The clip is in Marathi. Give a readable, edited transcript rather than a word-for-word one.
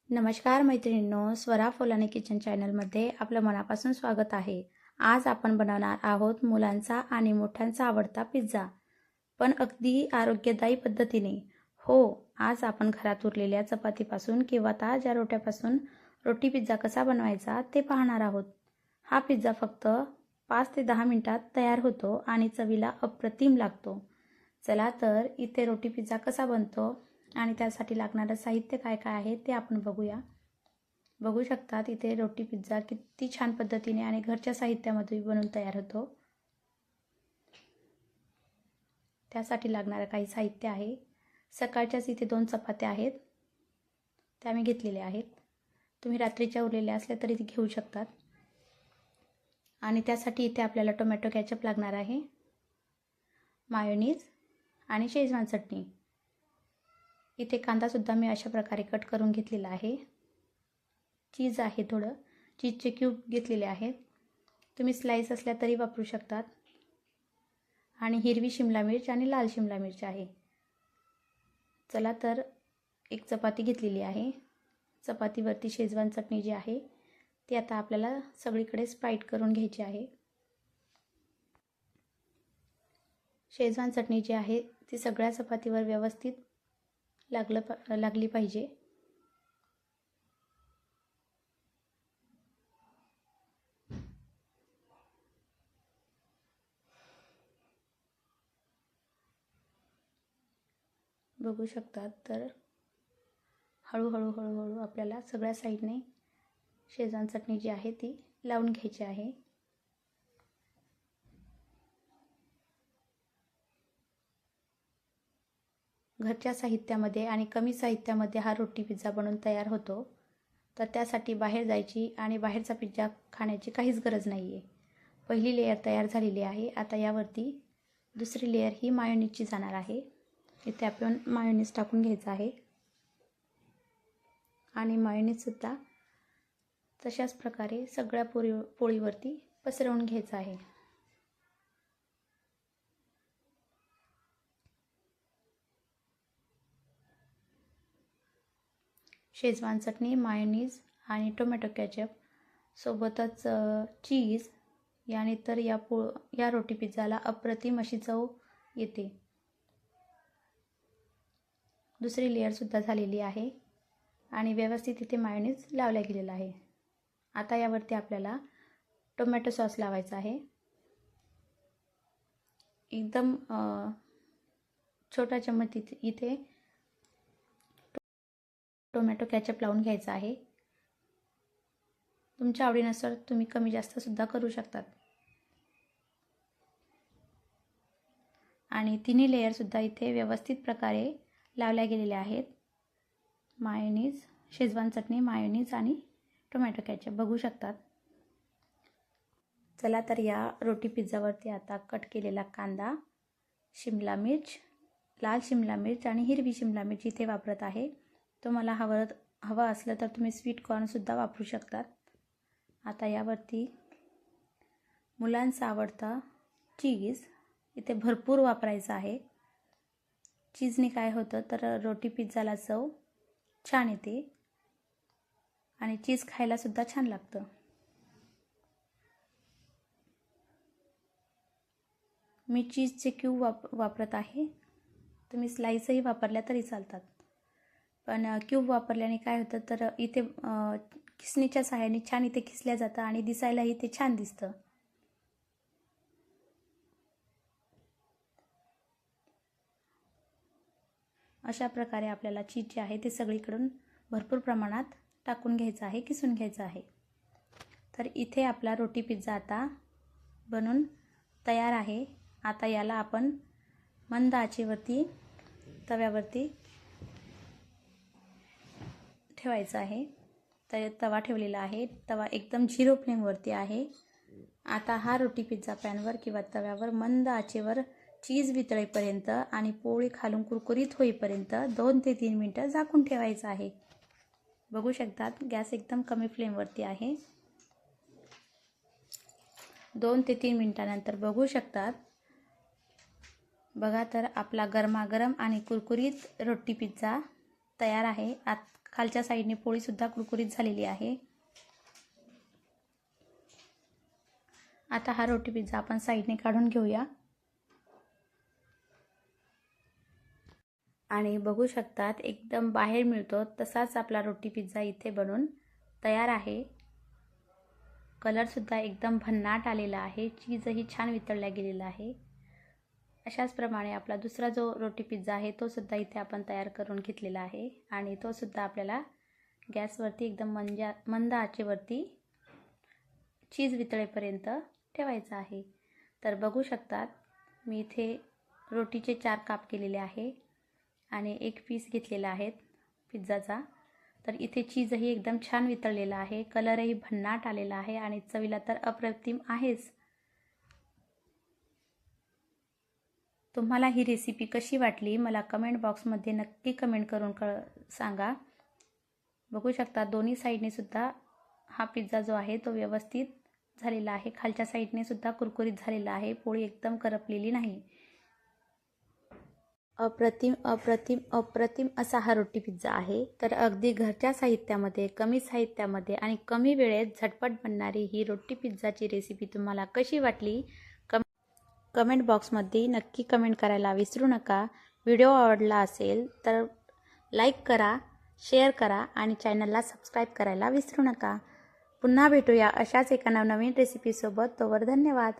नमस्कार मैत्रिणींनो, स्वरा फुलाने किचन चॅनलमध्ये आपलं मनापासून स्वागत आहे. आज आपण बनवणार आहोत मुलांचा आणि मोठ्यांचा आवडता पिझ्झा, पण अगदी आरोग्यदायी पद्धतीने. हो, आज आपण घरात उरलेल्या चपातीपासून किंवा ताज्या रोट्यापासून रोटी पिझ्झा कसा बनवायचा ते पाहणार आहोत. हा पिझ्झा फक्त 5 ते 10 मिनिटात तयार होतो आणि चवीला अप्रतिम लागतो. चला तर इथे रोटी पिझ्झा कसा बनतो आणि त्यासाठी लागणारं साहित्य काय काय आहे ते आपण बघूया. बघू शकतात इथे रोटी पिझ्झा किती छान पद्धतीने आणि घरच्या साहित्यामध्ये बनवून तयार होतो. त्यासाठी लागणारं काही साहित्य आहे. सकाळच्याच इथे 2 चपात्या आहेत, त्या मी घेतलेल्या आहेत. तुम्ही रात्रीच्या उरलेल्या असल्या तरी ती घेऊ शकतात. आणि त्यासाठी इथे आपल्याला टोमॅटो केचप लागणार आहे, मायोनीज आणि शेजवान चटणी. इथे कांदासुद्धा मी अशा प्रकारे कट करून घेतलेला आहे. चीज आहे, थोडं चीजचे क्यूब घेतलेले आहेत, तुम्ही स्लाइस असल्या तरी वापरू शकतात. आणि हिरवी शिमला मिर्च आणि लाल शिमला मिर्च आहे. चला तर एक चपाती घेतलेली आहे. चपातीवरती शेजवान चटणी जी आहे ती आता आपल्याला सगळीकडे स्प्राईट करून घ्यायची आहे. शेजवान चटणी जी आहे ती सगळ्या चपातीवर व्यवस्थित लागली पाहिजे. बघू शकतात तर हळूहळू आपल्याला सगळ्या साईडने शेजवान चटणी जी आहे ती लावून घ्यायची आहे. घरच्या साहित्यामध्ये आणि कमी साहित्यामध्ये हा रोटी पिझ्झा बनवून तयार होतो. तर त्यासाठी बाहेर जायची आणि बाहेरचा पिझ्झा खाण्याची काहीच गरज नाही आहे. पहिली लेयर तयार झालेली आहे. आता यावरती दुसरी लेयर ही मायोनीजची जाणार आहे. इथे आपण मायोनीज टाकून घ्यायचं आहे आणि मायोनीजसुद्धा तशाच प्रकारे सगळ्या पोळीवरती पसरवून घ्यायचं आहे. शेजवान चटणी, मायोनीज आणि टोमॅटो केचप सोबतच चीज याने तर या रोटी पिझ्झाला अप्रतिम अशी चव येते. दुसरी लेअरसुद्धा झालेली आहे आणि व्यवस्थित इथे मायोनीज लावला गेलेला आहे. आता यावरती आपल्याला टोमॅटो सॉस लावायचा आहे. एकदम छोटा चम्मच इथे टोमॅटो केचप लावून घ्यायचा आहे. तुमच्या आवडीनुसार तुम्ही कमी जास्त सुद्धा करू शकतात. आणि तिन्ही लेअरसुद्धा इथे व्यवस्थित प्रकारे लावल्या गेलेल्या आहेत. मायोनीज, शेजवान चटणी, मायोनीज आणि टोमॅटो केचप बघू शकतात. चला तर या रोटी पिझ्झावरती आता कट केलेला कांदा, शिमला मिर्च, लाल शिमला मिर्च आणि हिरवी शिमला मिर्च इथे वापरत आहे. तुम्हाला हवं असलं तर तुम्ही स्वीट कॉर्नसुद्धा वापरू शकतात. आता यावरती मुलांचा आवडता चीज इथे भरपूर वापरायचं आहे. चीजने काय होतं तर रोटी पिझ्झाला चव छान येते आणि चीज खायलासुद्धा छान लागतं. मी चीजचे क्यूब वापरत आहे. तुम्ही स्लाइसही वापरल्या तरी चालतात, पण क्यूब वापरल्याने काय होतं तर इथे खिसणीच्या सहाय्याने छान इथे खिसल्या जातं आणि दिसायलाही ते छान दिसतं. अशा प्रकारे आपल्याला चीज जे आहे ते सगळीकडून भरपूर प्रमाणात टाकून घ्यायचं आहे, किसून घ्यायचं आहे. तर इथे आपला रोटी पिझ्झा आता बनून तयार आहे. आता याला आपण मंद आचेवरती तव्यावरती ठेवायचं आहे. तर तवा ठेवलेला आहे. तवा एकदम 0 फ्लेमवरती आहे. आता हा रोटी पिझ्झा पॅनवर किंवा तव्यावर मंद आचेवर चीज वितळेपर्यंत आणि पोळी खालून कुरकुरीत होईपर्यंत 2 ते 3 मिनटं झाकून ठेवायचं आहे. बघू शकतात गॅस एकदम कमी फ्लेमवरती आहे. 2 ते 3 मिनटानंतर बघू शकतात. बघा तर आपला गरमागरम आणि कुरकुरीत रोटी पिझ्झा तयार आहे. खालच्या साईडने पोळीसुद्धा कुरकुरीत झालेली आहे. आता हा रोटी पिझ्झा आपण साईडने काढून घेऊया. आणि बघू शकतात एकदम बाहेर मिळतो तसाच आपला रोटी पिझ्झा इथे बनून तयार आहे. कलरसुद्धा एकदम भन्नाट आलेला आहे. चीजही छान वितळल्या गेलेला आहे. अशाच प्रमाणे आपला दुसरा जो रोटी पिझ्झा आहे तो सुद्धा इथे आपण तयार करून घेतलेला आहे. आणि तो सुद्धा आपल्याला गॅसवरती एकदम मंद आचेवरती चीज वितळेपर्यंत ठेवायचा आहे. तर बघू शकतात मी इथे रोटीचे 4 काप केलेले आहे आणि 1 पीस घेतलेला आहे पिझ्झाचा. तर इथे चीजही एकदम छान वितळलेला आहे. कलरही भन्नाट आलेला आहे आणि चवीला तर अप्रतिम आहेच. तुम्हाला ही रेसिपी कशी वाटली मला कमेंट बॉक्समध्ये नक्की कमेंट करून सांगा. बघू शकता दोन्ही साईडने सुद्धा हा पिझ्झा जो आहे तो व्यवस्थित झालेला आहे. खालच्या साईडने सुद्धा कुरकुरीत झालेला आहे. पोळी एकदम करपलेली नाही. अप्रतिम अप्रतिम अप्रतिम असा हा रोटी पिझ्झा आहे. तर अगदी घरच्या साहित्यामध्ये, कमी साहित्यामध्ये आणि कमी वेळेत झटपट बनणारी ही रोटी पिझ्झाची रेसिपी तुम्हाला कशी वाटली कमेंट बॉक्समध्ये नक्की कमेंट करायला विसरू नका. व्हिडिओ आवडला असेल तर लाईक करा, शेअर करा आणि चॅनलला सबस्क्राईब करायला विसरू नका. पुन्हा भेटूया अशाच एका नवनवीन रेसिपीसोबत. तोवर धन्यवाद.